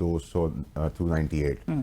298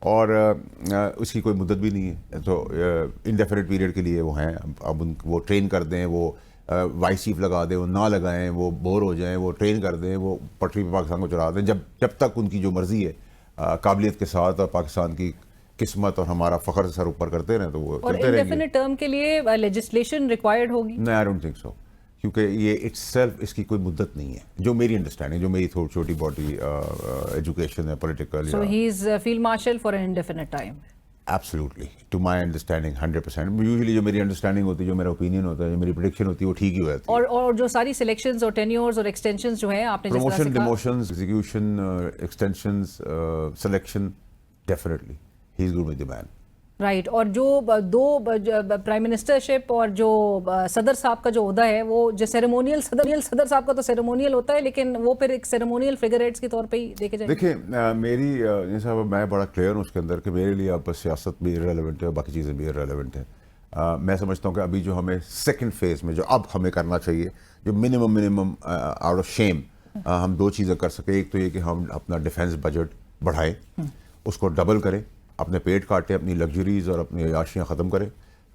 اور اس کی کوئی مدت بھی نہیں ہے، تو انڈیفینٹ پیریڈ کے لیے وہ ہیں. اب وہ ٹرین کر دیں، وہ وائس چیف لگا دیں، وہ نہ لگائیں، وہ بور ہو جائیں، وہ ٹرین کر دیں، وہ پٹری پہ پاکستان کو چلا دیں، جب تک ان کی جو مرضی ہے قابلیت کے ساتھ اور پاکستان کی قسمت اور ہمارا فخر سے سر اوپر کرتے رہیں تو وہ اور چلتے رہیں گے. انڈیفینٹ ٹرم کے لیے لیجسلیشن ریکوائرڈ ہوگی؟ نہیں، آئی ڈونٹ تھنک سو، کیونکہ یہ اٹس سیلف اس کی کوئی مدت نہیں ہے، جو میری انڈرسٹینڈنگ، جو میری تھوڑی چھوٹی باڈی ایجوکیشن ہے political. So he is field marshal for an indefinite time. Absolutely to my understanding 100%. Usually جو میری انڈرسٹینڈنگ ہوتی ہے، جو میرا اوپینین ہوتا ہے، جو میری پریڈکشن ہوتی ہے، وہ ٹھیک ہی ہو جاتی ہے. اور جو ساری سلیکشنز اور ٹینیورز اور ایکسٹینشنز جو ہیں آپ نے جس طرح سے پروموشن، کہا، demotions, execution, extensions, selection, definitely he is good with the man. Right. اور جو دو پرائم منسٹرشپ اور جو صدر صاحب کا جو عہدہ ہے، وہ جو سیریمونیل صدر صاحب کا تو سیریمونیل ہوتا ہے، لیکن وہ پھر ایک سیریمونیل فگر ایٹس کے طور پہ ہی دیکھے جائیں. دیکھیں میری صاحب، میں بڑا کلیئر ہوں اس کے اندر کہ میرے لیے اب سیاست بھی ریلیونٹ ہے اور باقی چیزیں بھی ریلیونٹ ہیں. میں سمجھتا ہوں کہ ابھی جو ہمیں سیکنڈ فیز میں جو اب ہمیں کرنا چاہیے، جو منیمم آؤٹ آف شیم ہم دو چیزیں کر سکیں. ایک تو یہ کہ ہم اپنا ڈیفینس بجٹ بڑھائیں، اس کو ڈبل کریں، اپنے پیٹ کاٹیں، اپنی لگژریز اور اپنی عیاشیاں ختم کریں،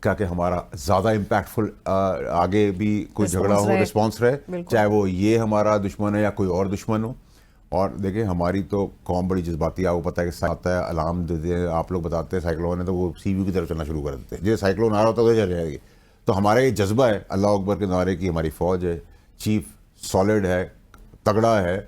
کیا کہ ہمارا زیادہ امپیکٹفل آگے بھی کوئی جھگڑا ہو، رسپانس رہے، چاہے وہ یہ ہمارا دشمن ہے یا کوئی اور دشمن ہو. اور دیکھیں ہماری تو قوم بڑی جذباتی ہے، آپ کو پتہ ہے کہ آتا ہے الارم دیتے ہیں، آپ لوگ بتاتے ہیں سائیکلون ہے تو وہ سی وی کی طرف چلنا شروع کر دیتے ہیں. جیسے سائیکلون آ رہا ہوتا ہے تو چل جائے گی. تو ہمارا یہ جذبہ ہے اللہ اکبر کے نعرے کی، ہماری فوج ہے، چیف سالڈ ہے، تگڑا ہے،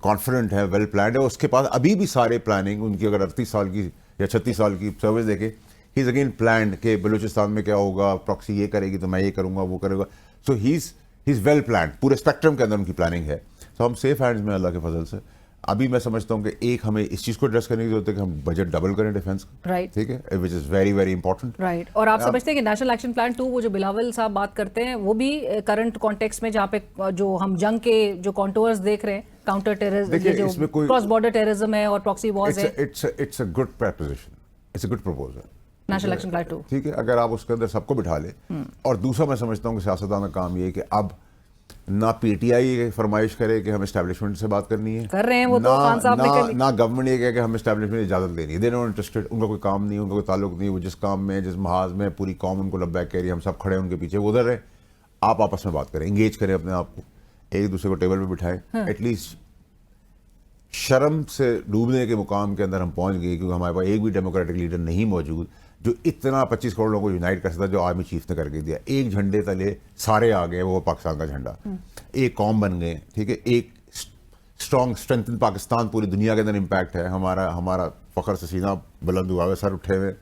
کانفیڈنٹ ہے، ویل پلانڈ ہے. اس کے پاس ابھی بھی سارے پلاننگ، ان کی اگر 38 سال کی یا 36 سال کی سروس دیکھیں، ہی از اگین پلانڈ کہ بلوچستان میں کیا ہوگا، پراکسی یہ کرے گی تو میں یہ کروں گا، وہ کرے گا. سو ہی از ویل پلانڈ، پورے اسپیکٹرم کے اندر ان کی پلاننگ ہے. تو ہم سیف ہینڈز میں اللہ کے فضل سے. ابھی میں سمجھتا ہوں کہ ایک ہمیں اس چیز کو ایڈریس کرنے کی ضرورت ہے کہ ہم بجٹ ڈبل کریں ڈیفینس کا، رائٹ، ٹھیک ہے، which is very very important. Right. اور آپ سمجھتے ہیں کہ نیشنل ایکشن پلان 2 وہ جو بلاول صاحب بات کرتے ہیں، وہ بھی کرنٹ کانٹیکسٹ میں جہاں پہ جو ہم جنگ کے جو کانٹورز دیکھ رہے ہیں، کاؤنٹر ٹیررزم، جو کراس بارڈر ٹیررزم ہے اور پراکسی وارز ہے، it's a good preposition, it's a good proposal. National action plan 2، ٹھیک ہے، اگر آپ اس کے اندر سب کو بٹھا لیں. اور دوسرا میں سمجھتا ہوں کہ سیاستدان کا کام یہ ہے کہ اب نہ پی ٹی آئی فرمائش کرے کہ ہم اسٹیبلشمنٹ سے بات کرنی ہے، کر رہے ہیں وہ تو خان صاحب نے، نہ گورنمنٹ یہ کہے کہ ہم اسٹیبلشمنٹ اجازت لینی ہے. دے ناٹ انٹرسٹڈ، ان کا کوئی کام نہیں، ان کا کوئی تعلق نہیں. وہ جس کام میں، جس محاذ میں پوری قوم ان کو لبیک کہہ رہی ہے، ہم سب کھڑے ہیں ان کے پیچھے، وہ ادھر رہے. آپ آپس میں بات کریں، انگیج کریں اپنے آپ کو، ایک دوسرے کو ٹیبل پہ بٹھائیں. ایٹ لیسٹ شرم سے ڈوبنے کے مقام کے اندر ہم پہنچ گئے، کیونکہ ہمارے پاس ایک بھی ڈیموکریٹک لیڈر نہیں موجود جو اتنا 25 کروڑ لوگوں کو یونائٹ کر سکتا، جو آرمی چیف نے کر کے دیا. ایک جھنڈے تلے سارے آ گئے، وہ پاکستان کا جھنڈا، ایک قوم بن گئے، ٹھیک ہے. ایک اسٹرانگ اسٹرینتھن پاکستان پوری دنیا کے اندر امپیکٹ ہے. ہمارا فخر سے سینہ بلند ہوا ہے، سر اٹھے ہوئے.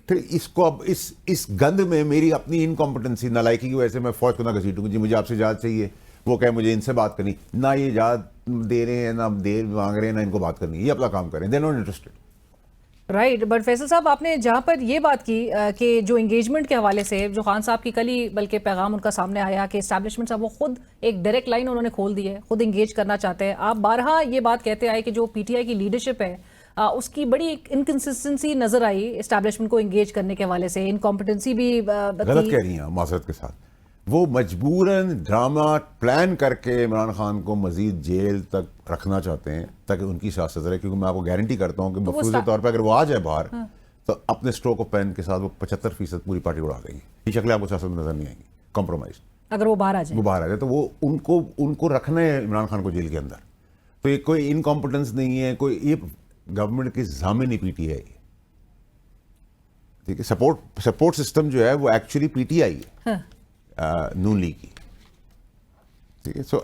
پھر اس کو اب اس گند میں میری اپنی انکمپٹنسی، نالائکی کی وجہ سے میں فوج کو نہ گھسیٹوں گی. جی مجھے آپ سے اجازت چاہیے، وہ کہے مجھے ان سے بات کرنی، نہ یہ اجازت دے رہے ہیں، نہ دے مانگ رہے ہیں، نہ ان کو بات کرنی. یہ اپنا کام کریں، they not interested. Right. But Faisal صاحب، آپ نے جہاں پر یہ بات کی کہ جو انگیجمنٹ کے حوالے سے جو خان صاحب کی کل ہی بلکہ پیغام ان کا سامنے آیا کہ اسٹیبلشمنٹ صاحب وہ خود ایک ڈائریکٹ لائن انہوں نے کھول دی ہے، خود انگیج کرنا چاہتے ہیں. آپ بارہا یہ بات کہتے آئے کہ جو پی ٹی آئی کی لیڈرشپ ہے اس کی بڑی ایک انکنسسٹنسی نظر آئی اسٹیبلشمنٹ کو انگیج کرنے کے حوالے سے، انکمپٹنسی بھی غلط کہہ رہی ہیں معذرت کے ساتھ. وہ مجبوراً ڈرامہ پلان کر کے عمران خان کو مزید جیل تک رکھنا چاہتے ہیں تاکہ ان کی سیاست رہے. کیونکہ میں آپ کو گارنٹی کرتا ہوں کہ مفروض طور پہ اگر وہ آ جائے باہر تو اپنے اسٹروک آف پین کے ساتھ وہ 75% پوری پارٹی اڑا دیں گی. یہ شکلیں آپ کو سیاست میں نظر نہیں آئیں گی. کمپرومائز اگر وہ باہر آ جائے تو وہ ان کو رکھنا ہے عمران خان کو جیل کے اندر. تو یہ کوئی انکمپٹنس نہیں ہے، کوئی یہ گورنمنٹ کی ضامن پی ٹی آئی ہے، ٹھیک ہے. سپورٹ سسٹم جو ہے وہ ایکچولی پی ٹی آئی ہے، نون لیگ کی، ٹھیک ہے. سو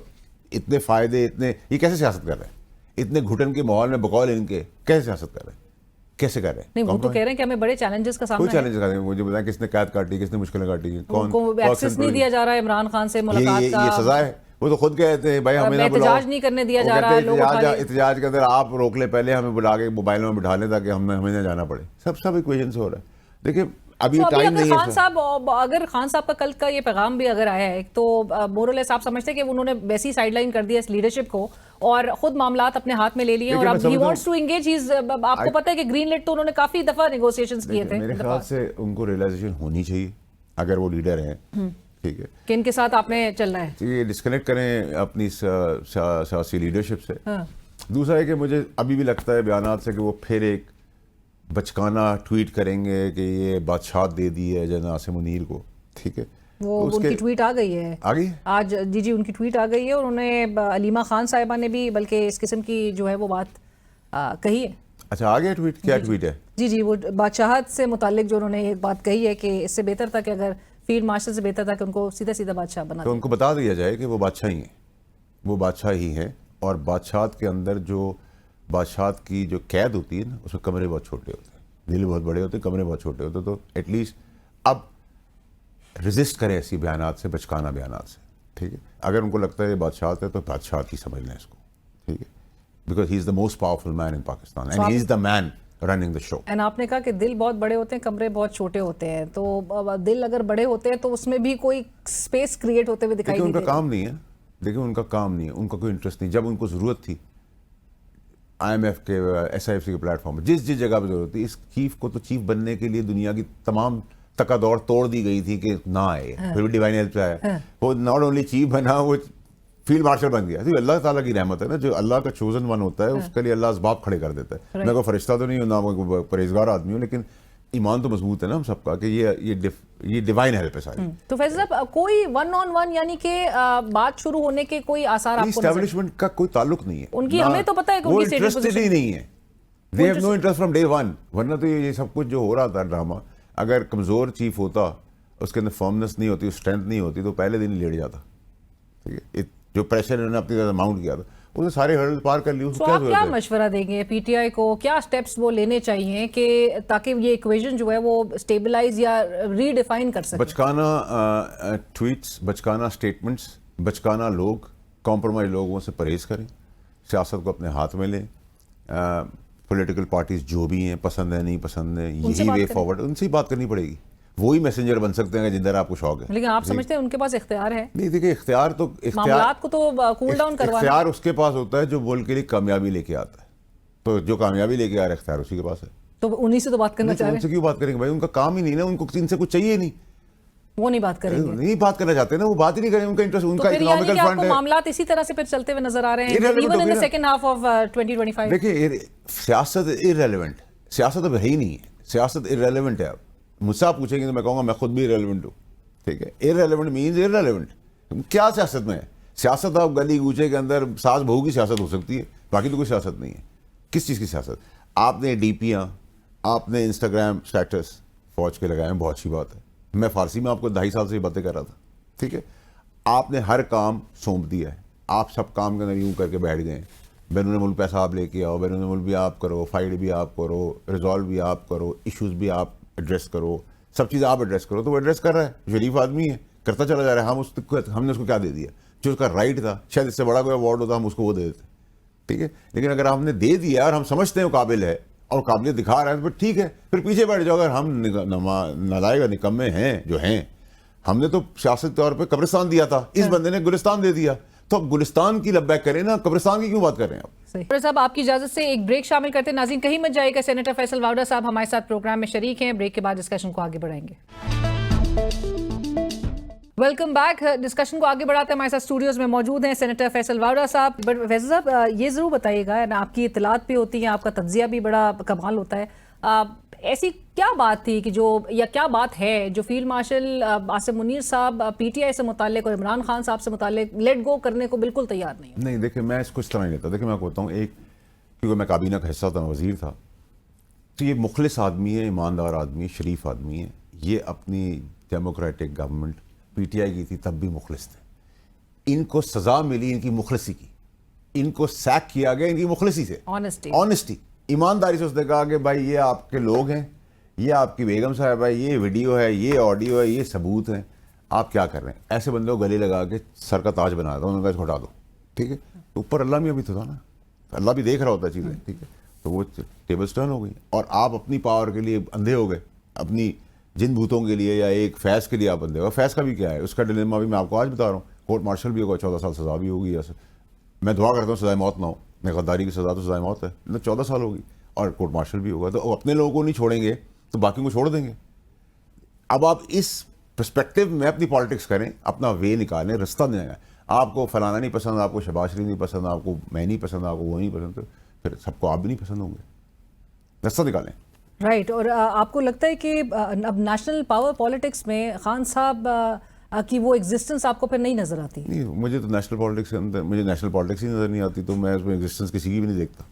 اتنے فائدے، یہ کیسے سیاست کر رہے ہیں اتنے گھٹن کے ماحول میں، بقول ان کے کیسے سیاست کر رہے ہیں، کیسے کر رہے ہیں؟ نہیں، وہ تو کہہ رہے ہیں کہ ہمیں بڑے چیلنجز کا سامنا ہے. کوئی چیلنج کر رہے ہیں، مجھے بتائیں کس نے قید کاٹی، کس نے مشکلیں کاٹی، ان کو ایکسس نہیں دیا جا رہا ہے عمران خان سے ملاقات کا. یہ سزا ہے. وہ تو خود کہتے ہیں بھائی ہمیں نہ بلاؤ، احتجاج نہیں کرنے دیا جا رہا. احتجاج کے اندر آپ روک لیں، پہلے ہمیں بلا کے موبائلوں میں بٹھا لیں تاکہ ہمیں نہ جانا پڑے. سب ایکویشن سے ہو رہا ہے. دیکھیں ابھی ٹائم نہیں ہے. اگر خان صاحب کا کل کا یہ پیغام بھی اگر آیا ہے تو مورلیس آپ سمجھتے ہیں کہ انہوں نے ویسی سائیڈ لائن کر دیا اس لیڈرشپ کو اور خود معاملات اپنے ہاتھ میں لے لیے اور اب ہی وانٹس ٹو انگیج. آپ کو پتہ ہے کہ گرین لٹ تو انہوں نے کافی دفعہ نیگوسیشنز کیے تھے. میرے خیال سے ان کو ریئلائزیشن ہونی چاہیے اگر وہ لیڈر ہیں، ٹھیک ہے، کہ ان کے ساتھ آپ نے چلنا ہے. یہ ڈسکنیکٹ کریں اپنی سیاسی لیڈرشپ سے. دوسرا ہے کہ مجھے ابھی بھی لگتا ہے بیانات سے کہ وہ پھر ایک بچکانا ٹویٹ کریں گے کہ یہ بادشاہت دے دی ہے جنرل عاصم منیر کو, ٹھیک ہے, وہ ان کی ٹویٹ آ گئی ہے آ گئی آج, جی ان کی ٹویٹ آ گئی ہے, اور انہوں نے علیمہ خان صاحبہ نے بھی بلکہ اس قسم کی جو ہے وہ بات کہی ہے. اچھا آ گیا ٹویٹ, کیا ٹویٹ ہے؟ جی وہ بادشاہت سے متعلق جو انہوں نے ایک بات کہی ہے کہ اس سے بہتر تھا کہ اگر فیلڈ مارشل سے بہتر تھا کہ ان کو سیدھا بادشاہ بنا تو ان کو بتا دیا جائے کہ وہ بادشاہ ہی ہیں, وہ بادشاہ ہی ہیں, اور بادشاہت کے اندر جو بادشاہت کی جو قید ہوتی ہے نا, اس میں کمرے بہت چھوٹے ہوتے ہیں, دل بہت بڑے ہوتے ہیں, کمرے بہت چھوٹے ہوتے ہیں, تو ایٹ لیسٹ اب ریزسٹ کریں ایسی بیانات سے, بچکانا بیانات سے, ٹھیک ہے. اگر ان کو لگتا ہے یہ بادشاہت ہے تو بادشاہت ہی سمجھ لیں اس کو, ٹھیک ہے, because he is the most powerful man in Pakistan and he is the man running the show. And آپ نے کہا کہ دل بہت بڑے ہوتے ہیں, کمرے بہت چھوٹے ہوتے ہیں, تو دل اگر بڑے ہوتے ہیں تو اس میں بھی کوئی اسپیس کریٹ ہوتے ہوئے دکھائی دیکھیں نہیں ان کا کام نہیں ہے, دیکھیں ان کا کام نہیں ہے, ان کا کوئی انٹرسٹ نہیں. جب ان کو ضرورت تھی IMF کے SIFC کے پلیٹ فارم جس جگہ پہ ضرورت تھی, اس چیف کو تو چیف بننے کے لیے دنیا کی تمام تکا دوڑ توڑ دی گئی تھی کہ نہ آئے, پھر بھی ڈیوائن ہیلپ سے آیا. وہ ناٹ اونلی چیف بنا, وہ فیلڈ مارشل بن گیا. اللہ تعالیٰ کی رحمت ہے نا, جو اللہ کا چوزن ون ہوتا ہے اس کے لیے اللہ اسباب کھڑے کر دیتا ہے. میں کوئی فرشتہ تو نہیں ہوں, نہ کوئی پرہیزگار آدمی ہوں, لیکن ایمان تو مضبوط ہے نا ہم سب کا کہ یہ ڈیوائن ہیلپ ہے ساری. تو فیض صاحب کوئی ون آن ون یعنی کہ بات شروع ہونے کے کوئی آثار آپ کو اسٹیبلشمنٹ کا کوئی تعلق نہیں ہے ان کی, ہمیں تو پتہ ہے کہ ان کی انٹرسٹڈ ہی نہیں ہے, they have no interest from day one. ورنہ تو یہ سب کچھ جو ہو رہا تھا ڈرامہ, اگر کمزور چیف ہوتا, اس کے اندر فرمنس نہیں ہوتی, اسٹرینتھ نہیں ہوتی, تو پہلے دن ہی لیٹ جاتا, ٹھیک ہے. جو پریشر انہوں نے اپنی طرح ماؤنٹ کیا تھا, اس نے سارے ہرڈل پار کر لی. تو آپ کیا مشورہ دیں گے پی ٹی آئی کو, کیا سٹیپس وہ لینے چاہیے کہ تاکہ یہ ایکویژن جو ہے وہ سٹیبلائز یا ری ڈیفائن کر سکے؟ بچکانا ٹویٹس, بچکانا سٹیٹمنٹس, بچکانا لوگ, کمپرومائز لوگوں سے پرہیز کریں, سیاست کو اپنے ہاتھ میں لیں. پولیٹیکل پارٹیز جو بھی ہیں, پسند ہیں نہیں پسند ہیں, یہی وے فارورڈ, ان سے ہی بات کرنی پڑے گی. وہی میسنجر بن سکتے ہیں جن در آپ کو شوق ہے. لیکن آپ سمجھتے ہیں ان کے پاس اختیار ہے؟ نہیں دیکھیں, اختیار تو معاملات کو تو کول ڈاؤن کروانا, اختیار اس کے پاس ہوتا ہے جو ملک کے لیے کامیابی لے کے آتا ہے. تو جو کامیابی لے کے آ رہا ہے اختیار اسی کے پاس ہے. تو انہی سے تو بات کرنا چاہ رہے ہیں. ان سے کیوں بات کریں گے بھائی, ان کا کام ہی نہیں نا, ان کو ان سے کچھ چاہیے نہیں, وہ نہیں بات کریں گے, نہیں بات کرنا چاہتے نا, وہ بات ہی نہیں کریں. ان کا انٹرسٹ, ان کا اکنامکل فنڈ ہے. معاملات اسی طرح سے پھر چلتے ہوئے نظر آ رہے ہیں even in the second half of 2025. دیکھیں سیاست ارریلیونٹ, سیاست اب ہے ہی نہیں ہے, سیاست ارریلیونٹ ہے. اب مجھ سے آپ پوچھیں گے تو میں کہوں گا میں خود بھی ارریلیونٹ ہوں, ٹھیک ہے. Irrelevant means irrelevant. کیا سیاست میں ہے؟ سیاست آپ گلی گوچے کے اندر ساس بہو کی سیاست ہو سکتی ہے, باقی تو کوئی سیاست نہیں ہے. کس چیز کی سیاست؟ آپ نے ڈی پیاں, آپ نے انسٹاگرام اسٹیٹس فوج کے لگائے ہیں, بہت اچھی بات ہے. میں فارسی میں آپ کو 2.5 سال سے یہ باتیں کر رہا تھا, ٹھیک ہے. آپ نے ہر کام سونپ دیا ہے, آپ سب کام کے اندر یوں کر کے بیٹھ گئے ہیں. بیرون ملک پیسہ آپ لے کے آؤ, بیرون ملک بھی آپ کرو, فائٹ بھی آپ کرو, ریزالو بھی آپ کرو, ایشوز بھی آپ ایڈریس کرو, سب چیزیں آپ ایڈریس کرو. تو وہ ایڈریس کر رہا ہے, شریف آدمی ہے, کرتا چلا جا رہا ہے. ہم نے اس کو کیا دے دیا؟ جو اس کا رائٹ تھا, شاید اس سے بڑا کوئی ایوارڈ ہوتا ہم اس کو وہ دے دیتے, ٹھیک ہے. لیکن اگر ہم نے دے دیا اور ہم سمجھتے ہیں وہ قابل ہے اور قابلیت دکھا رہا ہے تو ٹھیک ہے, پھر پیچھے بیٹھ جاؤ. اگر ہم نالائق نکمے ہیں جو ہیں, ہم نے تو سیاست طور پہ قبرستان دیا تھا, اس بندے نے گلستان دے دیا, تو اب گلستان کی لبیک کریں نا, قبرستان کی کیوں بات کر رہے ہیں آپ؟ صحیح صاحب, آپ کی اجازت سے ایک بریک شامل کرتے ہیں. ناظرین کہیں مت جائے گا, سینیٹر فیصل واوڈا صاحب ہمارے ساتھ پروگرام میں شریک ہیں. بریک کے بعد ڈسکشن کو آگے بڑھائیں گے. Welcome back. ڈسکشن کو آگے بڑھاتے ہیں, ہمارے ساتھ اسٹوڈیوز میں موجود ہیں سینیٹر فیصل واوڈا صاحب. فیصل صاحب یہ ضرور بتائیے گا, آپ کی اطلاعات بھی ہوتی ہیں, آپ کا تجزیہ بھی بڑا کمال ہوتا ہے, ایسی کیا بات تھی کہ جو, یا کیا بات ہے جو فیلڈ مارشل عاصم منیر صاحب پی ٹی آئی سے متعلق اور عمران خان صاحب سے متعلق لیٹ گو کرنے کو بالکل تیار نہیں ہے؟ نہیں دیکھیں, میں اس کو اس طرح نہیں لیتا. دیکھیں میں آپ کو بتاؤں, ایک کیونکہ میں کابینہ کا حصہ تھا, وزیر تھا, تو یہ مخلص آدمی ہے, ایماندار آدمی ہے, شریف آدمی ہے. یہ اپنی democratic government P T I کی تھی تب بھی مخلص تھے. ان کو سزا ملی ان کی مخلصی کی, ان کو سیک کیا گیا ان کی مخلصی سے. آنیسٹی, ایمانداری سے اس نے کہا کہ بھائی یہ آپ کے لوگ ہیں, یہ آپ کی بیگم صاحب ہے, یہ ویڈیو ہے, یہ آڈیو ہے, یہ ثبوت ہیں, آپ کیا کر رہے ہیں. ایسے بندے کو گلے لگا کے سر کا تاج بنا دو, انہوں نے کہا اس کو ہٹا دو, ٹھیک ہے. اوپر اللہ میں ابھی تو تھا نا, اللہ بھی دیکھ رہا ہوتا ہے چیزیں, ٹھیک ہے. تو وہ ٹیبلز ٹرن ہو گئی اور آپ اپنی پاور کے لیے اندھے ہو گئے, اپنی جن بھوتوں کے لیے یا ایک فیض کے لیے آپ اندھے ہو. فیض کا بھی کیا ہے, اس کا ڈیلیما بھی میں آپ کو آج بتا رہا ہوں. کورٹ مارشل بھی ہوگا, 14 سال سزا بھی ہوگی. ایسے میں دعا کرتا ہوں سزائے موت نہ ہو, میں غداری کی سزا تو سزائے موت ہے, 14 سال ہوگی اور کورٹ مارشل بھی ہوگا. تو اپنے لوگوں کو نہیں چھوڑیں گے تو باقی کو چھوڑ دیں گے. اب آپ اس پرسپیکٹو میں اپنی پالیٹکس کریں, اپنا وے نکالیں, رستہ دیں. آپ کو فلانا نہیں پسند, آپ کو شہباز شریف نہیں پسند, آپ کو میں نہیں پسند, آپ کو وہ نہیں پسند, تو پھر سب کو آپ بھی نہیں پسند ہوں گے. رستہ نکالیں. رائٹ. اور آپ کو لگتا ہے کہ اب نیشنل پاور پالیٹکس میں خان صاحب کی وہ ایگزسٹنس آپ کو پھر نہیں نظر آتی؟ نہیں, مجھے تو نیشنل پالیٹکس کے اندر مجھے نیشنل پالیٹکس ہی نظر نہیں آتی, تو میں اس میں ایگزسٹنس کسی کی بھی نہیں دیکھتا.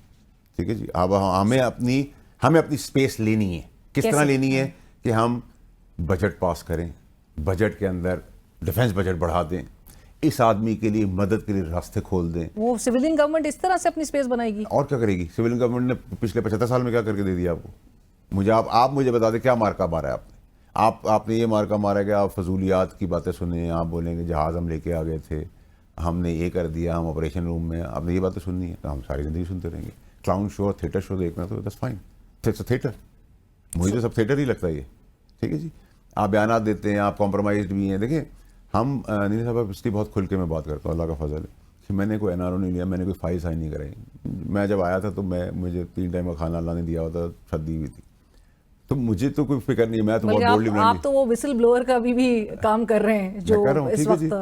ٹھیک ہے جی. اب ہمیں اپنی اسپیس لینی ہے. کس طرح لینی ہے کہ ہم بجٹ پاس کریں, بجٹ کے اندر ڈیفنس بجٹ بڑھا دیں, اس آدمی کے لیے مدد کے لیے راستے کھول دیں. وہ سویلین گورنمنٹ اس طرح سے اپنی اسپیس بنائے گی اور کیا کرے گی؟ سویلین گورنمنٹ نے پچھلے 75 سال میں کیا کر کے دے دیا آپ کو؟ مجھے آپ مجھے بتا دیں کیا مارکا مارا ہے آپ نے؟ آپ نے یہ مارکا مارا ہے کہ آپ فضولیات کی باتیں سنیں, آپ بولیں کہ جہاز ہم لے کے آ گئے تھے, ہم نے یہ کر دیا, ہم آپریشن روم میں, آپ نے یہ باتیں سننی ہے تو ہم ساری زندگی سنتے رہیں گے. کلاؤن شو اور تھیٹر شو دیکھنا تو that's fine, it's a theatre. مجھے تو سب تھیٹر ہی لگتا ہے یہ. ٹھیک ہے جی. آپ بیانات دیتے ہیں, آپ کمپرومائزڈ بھی ہیں. دیکھیں ہم نینا صاحب اس کی بہت کھل کے میں بات کرتا ہوں, اللہ کا فضل ہے کہ میں نے کوئی NRO نہیں لیا, میں نے کوئی فائل سائن نہیں کرائی. میں جب آیا تھا تو مجھے 3 ٹائم کا کھانا اللہ نے دیا ہوا تھا, چھت دی ہوئی تھی, تو مجھے تو کوئی فکر نہیں ہے. میں تو بہت بولڈلی آپ تو وہ وسل بلوور کا بھی کام کر رہے ہیں جو اس وقت,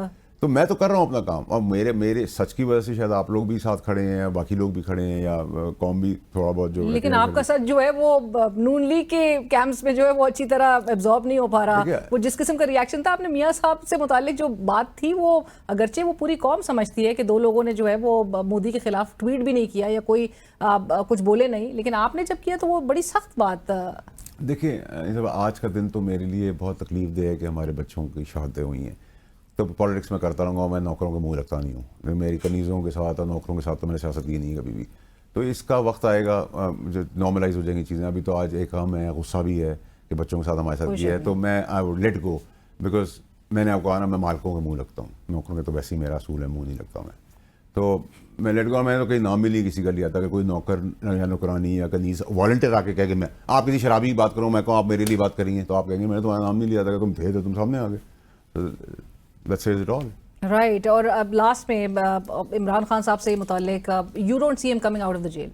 تو میں تو کر رہا ہوں اپنا کام, اور میرے سچ کی وجہ سے شاید آپ لوگ بھی ساتھ کھڑے ہیں, یا باقی لوگ بھی کھڑے ہیں, یا قوم بھی تھوڑا بہت جو. لیکن آپ کا سچ جو ہے وہ نون لیگ کے کیمپس میں جو ہے وہ اچھی طرح ایبزارب نہیں ہو پا رہا. وہ جس قسم کا ریاکشن تھا, آپ نے میاں صاحب سے متعلق جو بات تھی, وہ اگرچہ وہ پوری قوم سمجھتی ہے کہ 2 لوگوں نے جو ہے وہ مودی کے خلاف ٹویٹ بھی نہیں کیا یا کوئی کچھ بولے نہیں, لیکن آپ نے جب کیا تو وہ بڑی سخت بات. دیکھیں آج کا دن تو میرے لیے بہت تکلیف دہ ہے کہ ہمارے بچوں کی شہادتیں ہوئی ہیں. تو پالیٹکس میں کرتا رہوں گا, میں نوکروں کا منہ رکھتا نہیں ہوں. میری کنیزوں کے ساتھ اور نوکروں کے ساتھ تو میں نے سیاست کی نہیں ہے کبھی بھی. تو اس کا وقت آئے گا جو نارملائز ہو جائیں گی چیزیں. ابھی تو آج ایک ہم ہے, غصہ بھی ہے کہ بچوں کے ساتھ ہمارے ساتھ کیا ہے, تو میں I would let go, because میں نے آپ کو کہا نا میں مالکوں کا منہ رکھتا ہوں, نوکروں کے تو ویسے ہی میرا اصول ہے, منہ نہیں رکھتا میں. تو میں لیٹ گو. میں نے تو کہیں نام بھی نہیں کسی کا لیا تھا کہ کوئی نوکر یا نوکرانی یا کنیز والنٹیئر آ کے کہہ کہ میں آپ کسی شرابی کی بات کروں, میں کہوں آپ میرے لیے بات کری ہیں, تو آپ کہیں گے میں نے تمہارا نام نہیں لیا تھا کہ تم تھے تو تم سامنے آ گئے. That's it all. رائٹ. اور اب لاسٹ میں عمران خان صاحب سے متعلق, you don't see him coming out of the jail.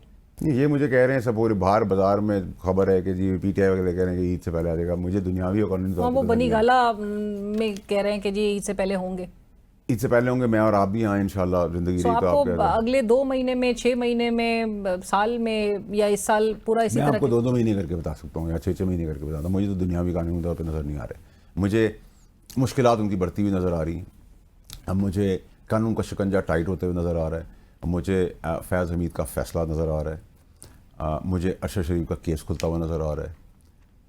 یہ مجھے کہہ رہے ہیں سب پورے باہر بازار میں خبر ہے کہ جی PTI وغیرہ کہہ رہے ہیں کہ عید سے پہلے آ جائے گا. مجھے دنیاوی اکارڈنگ وہ بنی گالا میں کہہ رہے ہیں کہ جی عید سے پہلے ہوں گے. عید سے پہلے ہوں گے, میں اور آپ بھی آئیں انشاءاللہ زندگی. آپ کو اگلے 2 مہینے میں, 6 مہینے میں, سال میں, یا اس سال پورا اسی طرح؟ میں آپ کو 2 مہینے کر کے بتا سکتا ہوں یا 6 مہینے کر کے بتاتا ہوں. مجھے تو دنیاوی قانونی طور پہ نظر نہیں آ رہے. مجھے مشکلات ان کی بڑھتی ہوئی نظر آ رہی ہیں. اب مجھے قانون کا شکنجہ ٹائٹ ہوتے ہوئے نظر آ رہا ہے. مجھے فیض حمید کا فیصلہ نظر آ رہا ہے. مجھے ارشد شریف کا کیس کھلتا ہوا نظر آ رہا ہے.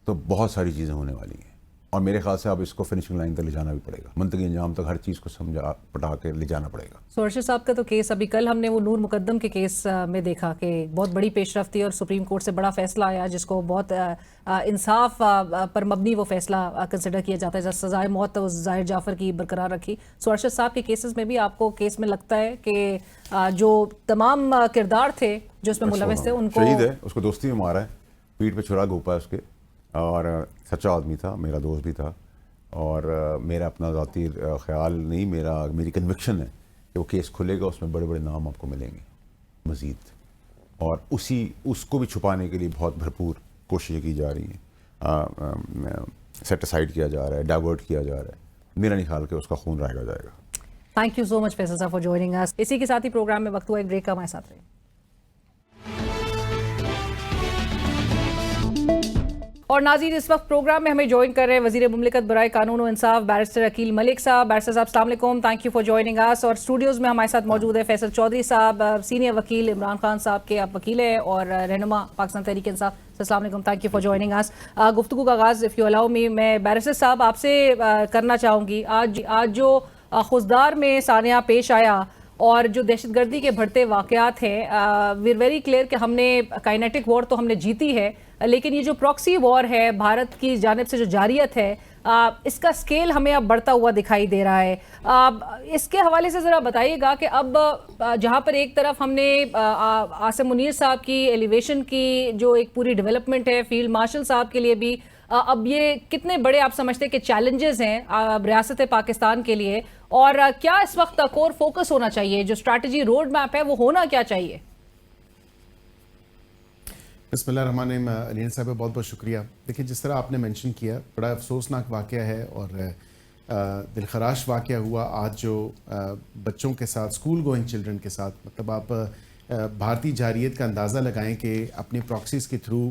تو بہت ساری چیزیں ہونے والی ہیں, اور میرے خیال سے اب اس کو فنشنگ لائن تک لے جانا بھی پڑے گا, منطقی انجام تک ہر چیز کو سمجھا پٹا کے لے جانا پڑے گا. ارشد صاحب کا تو کیس ابھی کل ہم نے وہ نور مقدم کے کیس میں دیکھا کہ بہت بڑی پیش رفت تھی, اور سپریم کورٹ سے بڑا فیصلہ آیا جس کو بہت انصاف پر مبنی وہ فیصلہ کنسیڈر کیا جاتا ہے, سزائے موت ظاہر جعفر کی برقرار رکھی. ارشد صاحب کے کیسز میں بھی آپ کو کیس میں لگتا ہے کہ جو تمام کردار تھے جو اس میں ملوث تھے ان کو شہید ہے, اس کو دوستی میں مارا ہے, پیٹھ پہ چھرا گھوپا ہے اس کے, اور سچا آدمی تھا, میرا دوست بھی تھا, اور میرا اپنا ذاتی خیال نہیں, میری کنوکشن ہے کہ وہ کیس کھلے گا, اس میں بڑے بڑے نام آپ کو ملیں گے مزید, اور اس کو بھی چھپانے کے لیے بہت بھرپور کوششیں کی جا رہی ہیں, سیٹ اسائڈ کیا جا رہا ہے, ڈائیورٹ کیا جا رہا ہے. میرا نہیں خیال کہ اس کا خون رائگا جائے گا. تھینک یو سو مچ فیصل صاحب فار جوائننگ اس. اسی کے ساتھ ہی پروگرام میں وقت ہوا ایک بریک کا, ہمارے ساتھ رہے. اور ناظرین, اس وقت پروگرام میں ہمیں جوائن کر رہے ہیں وزیر مملکت برائے قانون و انصاف بیرسٹر عقیل ملک صاحب. بیرسٹر صاحب السلام علیکم, تھینک یو فار جوائننگ اس. اور اسٹوڈیوز میں ہمارے ساتھ موجود ہے فیصل چودھری صاحب, سینئر وکیل عمران خان صاحب کے آپ وکیل ہیں, اور رہنما پاکستان تحریک انصاف. السلام علیکم, تھینک یو فار جوائننگ اس. گفتگو کا آغاز اف یو الاؤ می میں بیرسٹر صاحب آپ سے کرنا چاہوں گی. آج جو خضدار میں سانحہ پیش آیا اور جو دہشت گردی کے بڑھتے واقعات ہیں, وی آر ویری کلیئر کہ ہم نے کائنیٹک وار تو ہم نے جیتی ہے, لیکن یہ جو پراکسی وار ہے بھارت کی جانب سے جو جاریت ہے, اس کا سکیل ہمیں اب بڑھتا ہوا دکھائی دے رہا ہے. اس کے حوالے سے ذرا بتائیے گا کہ اب جہاں پر ایک طرف ہم نے عاصم منیر صاحب کی ایلیویشن کی جو ایک پوری ڈیولپمنٹ ہے, فیلڈ مارشل صاحب کے لیے بھی, اب یہ کتنے بڑے آپ سمجھتے ہیں کہ چیلنجز ہیں ریاست پاکستان کے لیے, اور کیا اس وقت کور فوکس ہونا چاہیے, جو اسٹریٹجی روڈ میپ ہے وہ ہونا کیا چاہیے؟ بسم اللہ الرحمن الرحیم. علین صاحب بہت بہت شکریہ. دیکھیں جس طرح آپ نے مینشن کیا, بڑا افسوسناک واقعہ ہے اور دلخراش واقعہ ہوا آج جو بچوں کے ساتھ, اسکول گوئنگ چلڈرن کے ساتھ. مطلب آپ بھارتی جارحیت کا اندازہ لگائیں کہ اپنے پراکسیز کے تھرو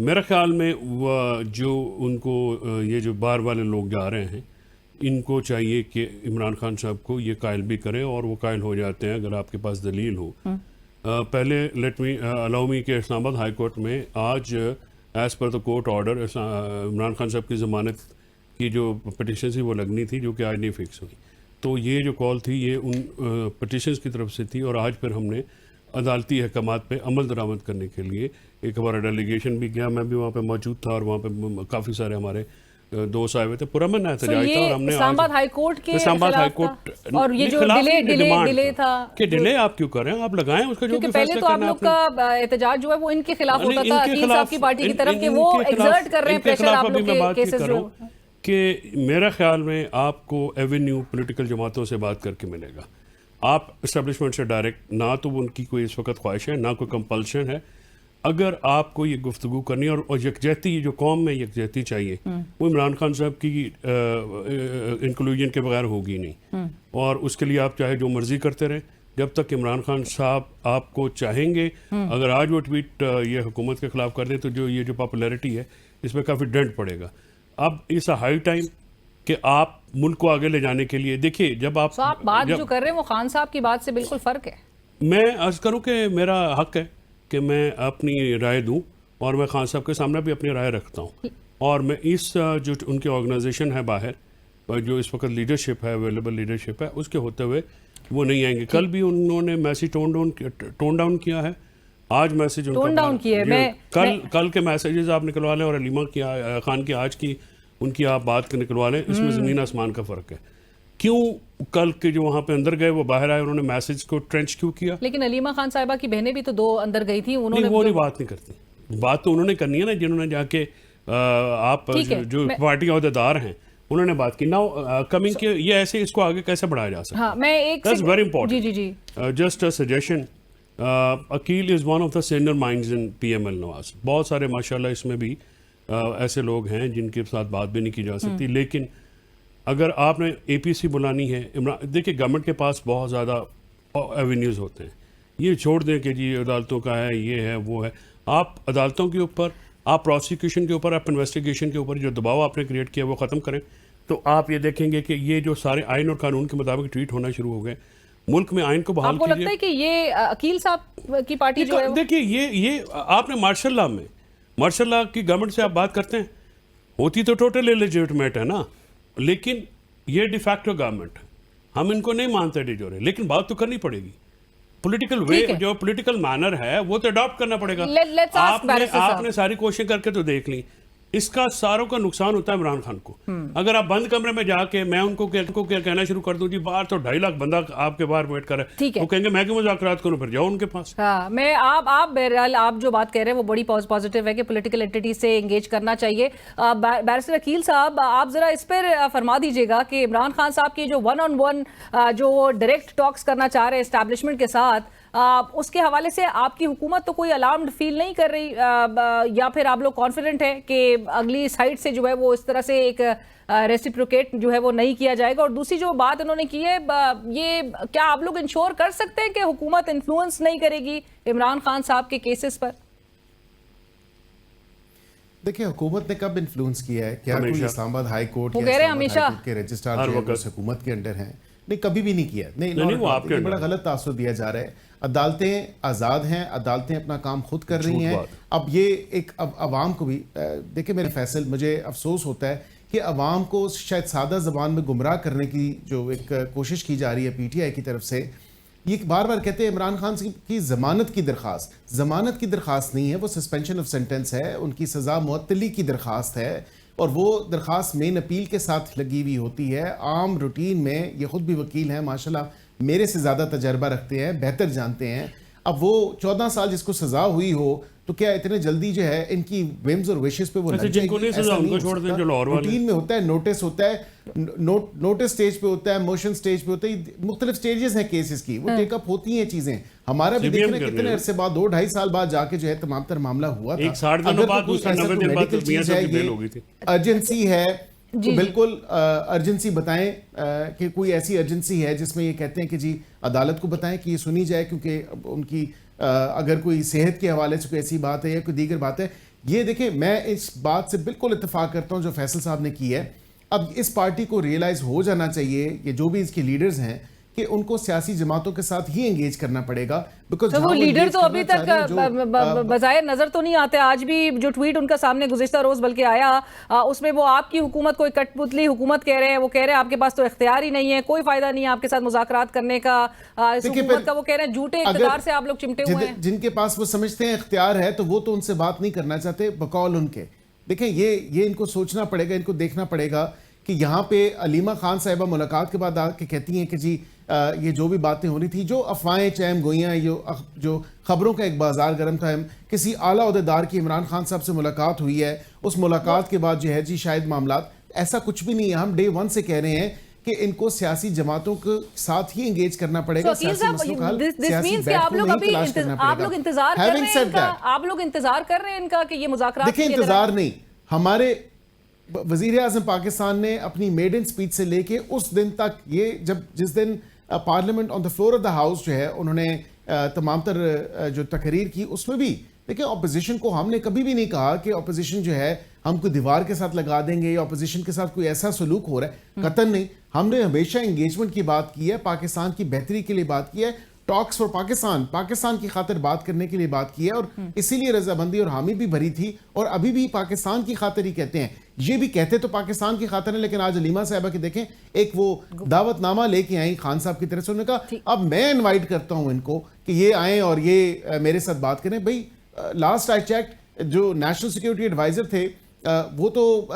میرا خیال میں وہ جو ان کو یہ جو باہر والے لوگ جا رہے ہیں ان کو چاہیے کہ عمران خان صاحب کو یہ قائل بھی کریں، اور وہ قائل ہو جاتے ہیں اگر آپ کے پاس دلیل ہو۔ پہلے لیٹ می الاؤ می کہ اسلام آباد ہائی کورٹ میں آج as per the court order Imran Khan صاحب کی ضمانت کی جو پٹیشن تھی وہ لگنی تھی، جو کہ آج نہیں فکس ہوئی۔ تو یہ جو کال تھی یہ ان پٹیشنز کی طرف سے تھی، اور آج پھر ہم نے عدالتی احکامات پہ عمل درآمد کرنے کے لیے ایک ہمارا ڈیلیگیشن بھی گیا، میں بھی وہاں پہ موجود تھا، اور وہاں پہ کافی سارے ہمارے دوست آئے ہوئے تھے، پرامن احتجاج تھا، اور ہم نے اسلام آباد ہائی کورٹ کے اسلام آباد ہائی خلاف کورٹ تھا، اور یہ جو ڈیلے تھا کہ ڈیلے آپ کیوں کر رہے ہیں، آپ لگائیں اس کا جو کیونکہ پہلے تو آپ لوگ کا احتجاج جو ہے وہ ان کے خلاف ہوتا تھا، عقیل صاحب کی پارٹی کی طرف، کہ وہ ایگزرٹ کر رہے ہیں پریشر آپ لوگ کے کیسز جو کہ میرا خیال میں آپ کو ایونیو پولیٹیکل جماعتوں سے بات کر کے ملے گا۔ آپ اسٹیبلشمنٹ سے ڈائریکٹ نہ تو ان کی کوئی اس وقت خواہش ہے، نہ کوئی کمپلشن ہے۔ اگر آپ کو یہ گفتگو کرنی ہے اور یکجہتی، یہ جو قوم میں یکجہتی چاہیے، وہ عمران خان صاحب کی انکلوژن کے بغیر ہوگی نہیں، اور اس کے لیے آپ چاہے جو مرضی کرتے رہیں جب تک عمران خان صاحب آپ کو چاہیں گے۔ اگر آج وہ ٹویٹ یہ حکومت کے خلاف کر دیں تو جو یہ جو پاپولیرٹی ہے اس میں کافی ڈنٹ پڑے گا۔ اب اس ہائی ٹائم کہ آپ ملک کو آگے لے جانے کے لیے دیکھیے، جب آپ بات جو کر رہے ہیں وہ خان صاحب کی بات سے بالکل فرق ہے۔ میں عرض کروں کہ میرا حق ہے کہ میں اپنی رائے دوں، اور میں خان صاحب کے سامنے بھی اپنی رائے رکھتا ہوں، اور میں اس جو ان کی آرگنائزیشن ہے باہر، جو اس وقت لیڈرشپ ہے، اویلیبل لیڈرشپ ہے، اس کے ہوتے ہوئے وہ نہیں آئیں گے۔ کل بھی انہوں نے میسیج ٹون ڈاؤن کیا ہے، آج میسیج ٹون ڈاؤن کیا ہے، کل کے میسیجز آپ نکلوا لیں، اور علیمہ کی خان کی آج کی ان کی آپ بات نکلوا لیں، اس میں زمین آسمان کا فرق ہے۔ کیوں کل کے جو وہاں پہ اندر گئے وہ باہر آئے، انہوں نے میسیج کو ٹرینچ کیوں کیا؟ لیکن علیمہ خان صاحبہ کی بہنیں بھی تو 2 اندر گئی تھیں، انہوں نے وہ نہیں بات نہیں کرتی، بات تو انہوں نے کرنی ہے نا، جنہوں نے جا کے آپ جو پارٹی عہدیدار ہیں انہوں نے بات کی نا کمنگ کے یہ ایسے اس کو آگے کیسے بڑھایا جا سکتا ہے۔ ہاں میں ایک ویری امپورٹنٹ، جی just a suggestion, Aqeel is one of the senior minds in P M L Nawaz, بہت سارے ماشاءاللہ اس میں بھی ایسے لوگ ہیں جن کے ساتھ بات بھی نہیں کی جا سکتی، لیکن اگر آپ نے اے پی سی بلانی ہے، دیکھیے گورنمنٹ کے پاس بہت زیادہ ایونیوز ہوتے ہیں، یہ چھوڑ دیں کہ جی عدالتوں کا ہے، یہ ہے وہ ہے، آپ عدالتوں کے اوپر، آپ پروسیکیوشن کے اوپر، آپ انویسٹیگیشن کے اوپر جو دباؤ آپ نے کریٹ کیا وہ ختم کریں، تو آپ یہ دیکھیں گے کہ یہ جو سارے آئین اور قانون کے مطابق ٹویٹ ہونا شروع ہو گئے، ملک میں آئین کو بحال آپ کو لگتا ہے کہ یہ عقیل صاحب کی پارٹی جو ہے دیکھیے یہ آپ نے مارشل لا میں مارشل لا کی گورنمنٹ سے آپ بات کرتے ہیں، ہوتی تو ٹوٹل لیجیٹمیٹ ہے نا، لیکن یہ ڈی فیکٹو گورنمنٹ، ہم ان کو نہیں مانتے ڈی جورے، لیکن بات تو کرنی پڑے گی، پولیٹیکل وے جو پولیٹیکل مینر ہے وہ تو اڈاپٹ کرنا پڑے گا۔ آپ نے ساری کوششیں کر کے تو دیکھ لی، اس کا ساروں کا نقصان ہوتا ہے عمران خان کو۔ اگر آپ بند کمرے میں جا کے میں ان کو کہنا شروع کر دوں جی باہر تو 2.5 لاکھ بندہ آپ کے باہر ویٹ کر رہا ہے، وہ کہیں گے میں کیوں مذاکرات کروں، پھر جاؤ ان کے پاس۔ ہاں میں آپ بہرحال آپ جو بات کہہ رہے ہیں وہ بڑی پازیٹیو ہے کہ پولیٹیکل اینٹیٹی سے انگیج کرنا چاہیے۔ بیرسٹر عقیل صاحب آپ ذرا اس پر فرما دیجیے گا کہ عمران خان صاحب کی جو 1-on-1 جو وہ ڈائریکٹ ٹاکس کرنا چاہ رہے ہیں اسٹیبلشمنٹ کے ساتھ، اس کے حوالے سے آپ کی حکومت تو کوئی الارمڈ فیل نہیں کر رہی، یا پھر آپ لوگ کانفیڈنٹ ہیں کہ اگلی سائڈ سے جو ہے وہ اس طرح سے ایک ریسیپروکیٹ جو ہے وہ نہیں کیا جائے گا؟ اور دوسری جو بات انہوں نے کی ہے، یہ کیا آپ لوگ انشور کر سکتے ہیں کہ حکومت انفلوئنس نہیں کرے گی عمران خان صاحب کے کیسز پر؟ دیکھیں حکومت نے کب انفلوئنس کیا ہے؟ کیا کوئی اسلام آباد ہائی کورٹ کے رجسٹرار جو ہے حکومت کے انڈر ہیں؟ نہیں، کبھی بھی نہیں کیا، نہیں، بڑا غلط تاثر دیا جا رہا ہے۔ عدالتیں آزاد ہیں، عدالتیں اپنا کام خود کر رہی ہیں۔ اب یہ ایک اب عوام کو بھی دیکھیں میرے فیصل، مجھے افسوس ہوتا ہے کہ عوام کو شاید سادہ زبان میں گمراہ کرنے کی جو ایک کوشش کی جا رہی ہے پی ٹی آئی کی طرف سے، یہ بار بار کہتے ہیں عمران خان کی ضمانت کی درخواست نہیں ہے، وہ سسپینشن آف سینٹنس ہے، ان کی سزا معطلی کی درخواست ہے، اور وہ درخواست مین اپیل کے ساتھ لگی ہوئی ہوتی ہے۔ عام روٹین میں یہ خود بھی وکیل ہیں، ماشاءاللہ میرے سے زیادہ تجربہ رکھتے ہیں، بہتر جانتے ہیں۔ اب وہ 14 سال جس کو سزا ہوئی ہو تو کیا اتنے جلدی جو ہے ان کی ویمز اور ویشز پہ وہ لگ جائے گی؟ روٹین میں ہوتا ہے، نوٹس ہوتا ہے، نوٹس سٹیج پہ ہوتا ہے، موشن سٹیج پہ ہوتا ہے، مختلف سٹیجز ہیں کیسز کی، وہ ٹیک اپ ہوتی ہیں چیزیں۔ ہمارا بھی دیکھنا کتنے عرصے بعد 2-2.5 سال بعد جا کے جو ہے تمام تر معاملہ ہوا تھا۔ ارجنسی ہے بالکل ارجنسی بتائیں کہ کوئی ایسی ارجنسی ہے جس میں یہ کہتے ہیں کہ جی عدالت کو بتائیں کہ یہ سنی جائے، کیونکہ ان کی اگر کوئی صحت کے حوالے سے کوئی ایسی بات ہے یا کوئی دیگر بات ہے، یہ دیکھیں میں اس بات سے بالکل اتفاق کرتا ہوں جو فیصل صاحب نے کی ہے. اب اس پارٹی کو ریئلائز ہو جانا چاہیے یہ جو بھی اس کے لیڈرز ہیں کہ ان کو سیاسی جماعتوں کے ساتھ ہی انگیج کرنا پڑے گا. بیکاز وہ لیڈر تو ابھی تک بظاہر نظر تو نہیں آتے. آج بھی جو ٹویٹ ان کا سامنے گزشتہ روز بلکہ آیا اس میں وہ آپ کی حکومت کو ایک کٹ پتلی حکومت کہہ رہے ہیں. وہ کہہ رہے ہیں آپ کے پاس تو اختیار ہی نہیں ہے, کوئی فائدہ نہیں ہے آپ کے ساتھ مذاکرات کرنے کا. اس حکومت کا وہ کہہ رہے ہیں جھوٹے اقتدار سے آپ لوگ چمٹے ہوئے ہیں. جن کے پاس وہ سمجھتے ہیں اختیار ہے تو وہ تو ان سے بات نہیں کرنا چاہتے بقول ان کے. دیکھیں یہ ان کو سوچنا پڑے گا, ان کو دیکھنا پڑے گا کہ یہاں پہ علیمہ خان صاحبہ ملاقات کے بعد آ کے کہتی ہیں کہ جی یہ جو بھی باتیں ہو رہی تھی, جو افواہیں چہم گوئیاں, جو خبروں کا ایک بازار گرم تھا, کسی اعلیٰ عہدیدار کی عمران خان صاحب سے ملاقات ہوئی ہے, اس ملاقات کے بعد جو ہے جی شاید معاملات, ایسا کچھ بھی نہیں ہے. ہم ڈے ون سے کہہ رہے ہیں کہ ان کو سیاسی جماعتوں کے ساتھ ہی انگیج کرنا پڑے گا. سیاسی مسئلوں کا حل سیاسی بیٹھ کو نہیں تلاش کرنا پڑے گا. آپ لوگ انتظار کر رہے ہیں ان کا کہ یہ مذاکرات. دیکھیں انتظار نہیں, ہمارے وزیر اعظم پاکستان نے اپنی میڈن سپیچ سے لے کے اس دن تک, یہ جس دن parliament on the floor of the house جو ہے انہوں نے تمام تر جو تقریر کی, اس میں بھی دیکھیں اپوزیشن کو ہم نے کبھی بھی نہیں کہا کہ اپوزیشن جو ہے ہم کو دیوار کے ساتھ لگا دیں گے یا اپوزیشن کے ساتھ کوئی ایسا سلوک ہو رہا ہے, قطعاً نہیں. ہم نے ہمیشہ انگیجمنٹ کی بات کی ہے, پاکستان کی بہتری کے لیے بات کی ہے, ٹاکس فار پاکستان کی خاطر بات کرنے کے لیے بات کی ہے, اور اسی لیے رضامندی اور حامی بھی بھری تھی, اور ابھی بھی پاکستان کی خاطر ہی کہتے ہیں. یہ بھی کہتے تو پاکستان کی خاطر ہیں, لیکن آج علیمہ صاحبہ کی دیکھیں ایک وہ دعوت نامہ لے کے آئیں خان صاحب کی طرف سے, انہوں نے کہا اب میں انوائٹ کرتا ہوں ان کو کہ یہ آئیں اور یہ میرے ساتھ بات کریں. بھئی لاسٹ آئی چیک جو نیشنل سیکیورٹی ایڈوائزر تھے وہ تو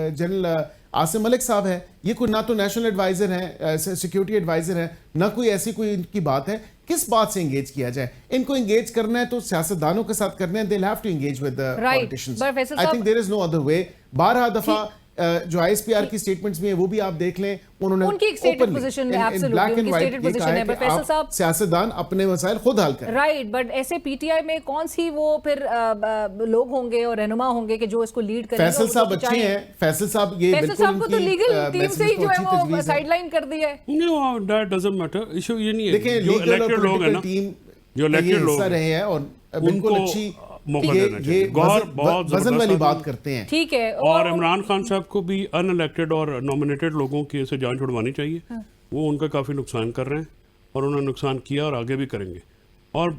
جنرل عاصم ملک صاحب ہے, یہ کوئی نہ تو نیشنل ایڈوائزر ہیں, سیکیورٹی ایڈوائزر ہیں, نہ کوئی ایسی کوئی ان کی بات ہے. کس بات سے انگیج کیا جائے؟ ان کو انگیج کرنا ہے تو سیاستدانوں کے ساتھ کرنا ہے. they'll have to engage with the politicians. I think there is no other way. 12 دفعہ جو آئی ایس پی آر کی سٹیٹمنٹس میں وہ بھی آپ دیکھ لیں, انہوں نے ان کی ایک سٹیٹڈ پوزیشن ہے, ایبسولوٹلی ان کی سٹیٹڈ پوزیشن ہے. پر فیصل صاحب سیاستدان اپنے مسائل خود حل کریں. رائٹ, بٹ ایسے پی ٹی آئی میں کون سی وہ پھر لوگ ہوں گے اور رہنما ہوں گے کہ جو اس کو لیڈ کریں گے؟ فیصل صاحب اچھے ہیں, فیصل صاحب یہ بالکل صاحب کو تو لیگل ٹیم سے ہی جو ہے وہ سائیڈ لائن کر دی ہے. No, that doesn't matter. Issue یہ نہیں ہے. دیکھیں لیگل اور پولیٹیکل ٹیم جو الیکٹڈ لوگ رہے ہیں اور بالکل اچھی یہ وزن والی بات کرتے ہیں. ٹھیک ہے, اور عمران خان صاحب کو بھی ان الیکٹڈ اور نامنیٹڈ لوگوں کی سے جان چھڑوانی چاہیے. وہ ان کا کافی نقصان کر رہے ہیں اور انہوں نے نقصان کیا اور آگے بھی کریں گے. اور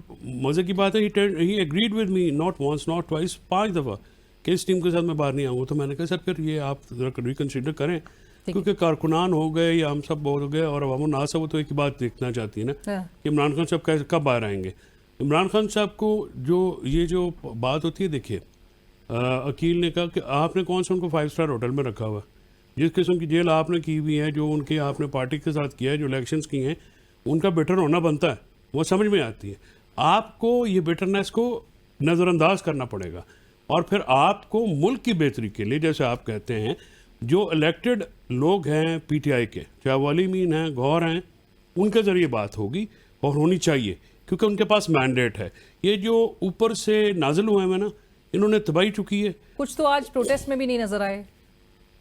مزے کی بات ہے he agreed with me not once not twice, 5 دفعہ کہ اس ٹیم کے ساتھ میں باہر نہیں آؤں گا. تو میں نے کہا سر پھر یہ آپ ریکنسیڈر کریں, کیونکہ کارکنان ہو گئے یا ہم سب ہو گئے اور عوام الناس وہ تو ایک بات دیکھنا چاہتی ہے نا کہ عمران خان صاحب کب باہر آئیں گے. عمران خان صاحب کو جو بات ہوتی ہے, دیکھیے عقیل نے کہا کہ آپ نے کون سا ان کو 5 اسٹار ہوٹل میں رکھا ہوا, جس قسم کی جیل آپ نے کی ہوئی ہے, جو ان کے آپ نے پارٹی کے ساتھ کیا ہے, جو الیکشنز کی ہیں, ان کا بیٹر ہونا بنتا ہے, وہ سمجھ میں آتی ہے. آپ کو یہ بیٹرنیس کو نظر انداز کرنا پڑے گا, اور پھر آپ کو ملک کی بہتری کے لیے جیسے آپ کہتے ہیں جو الیکٹڈ لوگ ہیں پی ٹی آئی کے, چاہے والی مین ہیں, گوہر ہیں, ان کے ذریعے بات ہوگی اور ہونی چاہیے, کیونکہ ان کے پاس مینڈیٹ ہے. یہ جو اوپر سے نازل ہوئے ہیں نا, انہوں نے تباہی چکی ہے. کچھ تو آج پروٹیسٹ میں بھی نہیں نظر آئے.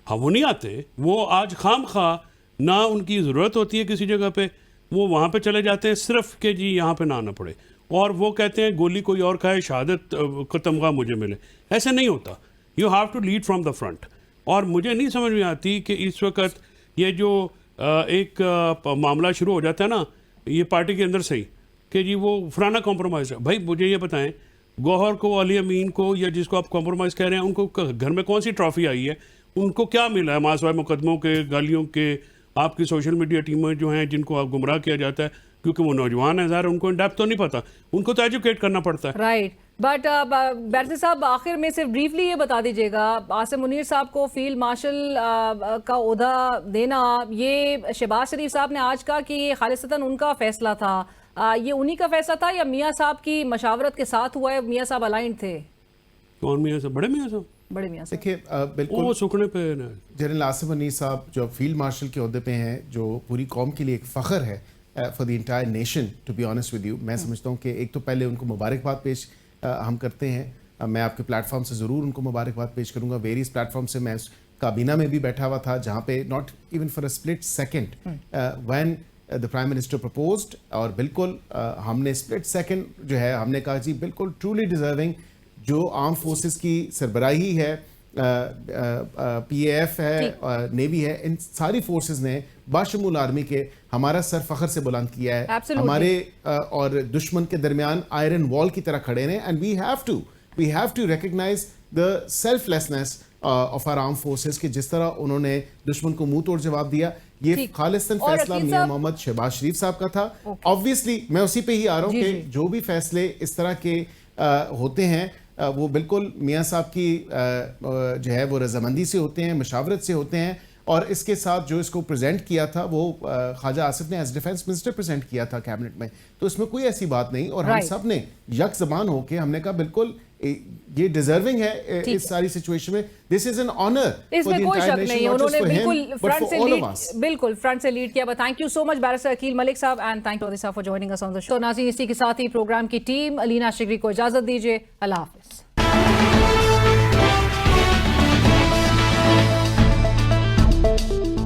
ہاں وہ نہیں آتے, وہ آج خام خواہ نہ ان کی ضرورت ہوتی ہے کسی جگہ پہ, وہ وہاں پہ چلے جاتے ہیں صرف کہ جی یہاں پہ نہ آنا پڑے, اور وہ کہتے ہیں گولی کوئی اور کھائے شہادت کا تمغہ مجھے ملے. ایسا نہیں ہوتا. You have to lead from the front. اور مجھے نہیں سمجھ میں آتی کہ اس وقت یہ جو ایک معاملہ شروع ہو جاتا ہے نا یہ پارٹی کے اندر سے ہی کہ جی وہ فلانا کمپرومائز ہے. بھائی مجھے یہ بتائیں, گوہر کو, علی امین کو, یا جس کو آپ کمپرومائز کہہ رہے ہیں, ان کو گھر میں کون سی ٹرافی آئی ہے, ان کو کیا ملا ہے ماسوائے مقدموں کے, گالیوں کے, آپ کی سوشل میڈیا ٹیمیں جو ہیں جن کو آپ گمراہ کیا جاتا ہے کیونکہ وہ نوجوان ہیں, ظاہر ان کو ان ڈیپتھ تو نہیں پتا, ان کو تو ایجوکیٹ کرنا پڑتا ہے. رائٹ, بٹ بیرسی صاحب آخر میں صرف بریفلی یہ بتا دیجیے گا, عاصم منیر صاحب کو فیلڈ مارشل کا عہدہ دینا, یہ شہباز شریف صاحب نے آج کہا کہ یہ خالصتاً ان کا فیصلہ تھا, یہ انہی کا فیصلہ تھا یا میاں صاحب کی مشاورت کے ساتھ ہوا ہے؟ میاں صاحب الائنڈ تھے. کون میاں صاحب؟ بڑے میاں صاحب. بڑے میاں صاحب دیکھیے بالکل وہ سکھنے پہ جنرل عاصم منیر صاحب جو فیلڈ مارشل کے عہدے پہ ہیں, جو پوری قوم کے لیے ایک فخر ہے for the entire nation, to be honest with you. میں سمجھتا ہوں کہ ایک تو پہلے ان کو مبارکباد پیش ہم کرتے ہیں. میں آپ کے پلیٹ فارم سے ضرور ان کو مبارکباد پیش کروں گا. ویریس پلیٹ فارم سے میں اس کابینہ میں بھی بیٹھا ہوا تھا جہاں پہ not even for a split second when the prime minister proposed, اور بالکل ہم نے اسپلٹ سیکنڈ جو ہے ہم نے کہا جی بالکل ٹرولی ڈیزرونگ, جو آرم فورسز کی سربراہی ہے, پی اے ایف ہے, نیوی ہے, ان ساری فورسز نے باشمول آرمی کے ہمارا سر فخر سے بلند کیا ہے. ہمارے اور دشمن کے درمیان آئرن وال کی طرح کھڑے ہیں, and we have to recognize the selflessness of our armed forces کہ جس طرح انہوں نے دشمن کو منہ توڑ جواب دیا. یہ خالصتاً فیصلہ میاں محمد شہباز شریف صاحب کا تھا. obviously میں اسی پہ ہی آ رہا ہوں کہ جو بھی فیصلے اس طرح کے ہوتے ہیں وہ بالکل میاں صاحب کی جو ہے وہ رضامندی سے ہوتے ہیں, مشاورت سے ہوتے ہیں. اور اس کے ساتھ جو اس کو پریزنٹ کیا تھا وہ خواجہ آصف نے ایز ڈیفینس منسٹر پریزنٹ کیا تھا کیبنٹ میں, تو اس میں کوئی ایسی بات نہیں. اور ہم سب نے یک زبان ہو کے ہم نے کہا بالکل یہ ڈیزرونگ ہے اس ساری سچویشن میں. دس از این آنر اس میں کوئی شک نہیں, انہوں نے بالکل فرنٹ سے لیڈ کیا. Thank you so much barrister Aqeel Malik sahab, and thank you for joining us on the show. ناظرین اسی کے ساتھ ہی پروگرام کی ٹیم الینا شگری کو اجازت دیجیے. اللہ حافظ.